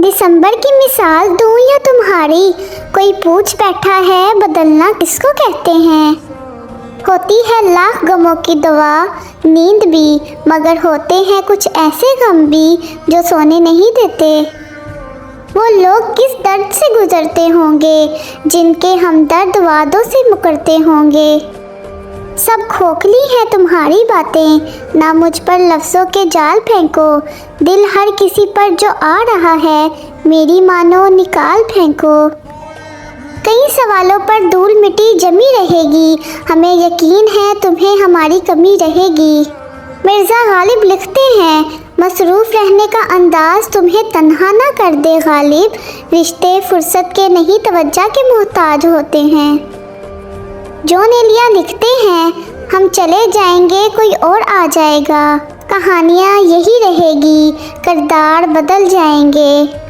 दिसंबर की मिसाल दूं या तुम्हारी, कोई पूछ बैठा है बदलना किसको कहते हैं। होती है लाख गमों की दवा नींद भी, मगर होते हैं कुछ ऐसे गम भी जो सोने नहीं देते। वो लोग किस दर्द से गुजरते होंगे जिनके हमदर्द वादों से मुकरते होंगे। सब खोखली है तुम्हारी बातें, ना मुझ पर लफ्ज़ों के जाल फेंको। दिल हर किसी पर जो आ रहा है, मेरी मानो निकाल फेंको। कई सवालों पर धूल मिट्टी जमी रहेगी, हमें यकीन है तुम्हें हमारी कमी रहेगी। मिर्ज़ा गालिब लिखते हैं, मसरूफ़ रहने का अंदाज़ तुम्हें तन्हा ना कर दे गालिब। रिश्ते फुर्सत के नहीं तवज्जो के मोहताज होते हैं। जॉन एलिया लिखते हैं, हम चले जाएंगे कोई और आ जाएगा। कहानियाँ यही रहेगी, किरदार बदल जाएंगे।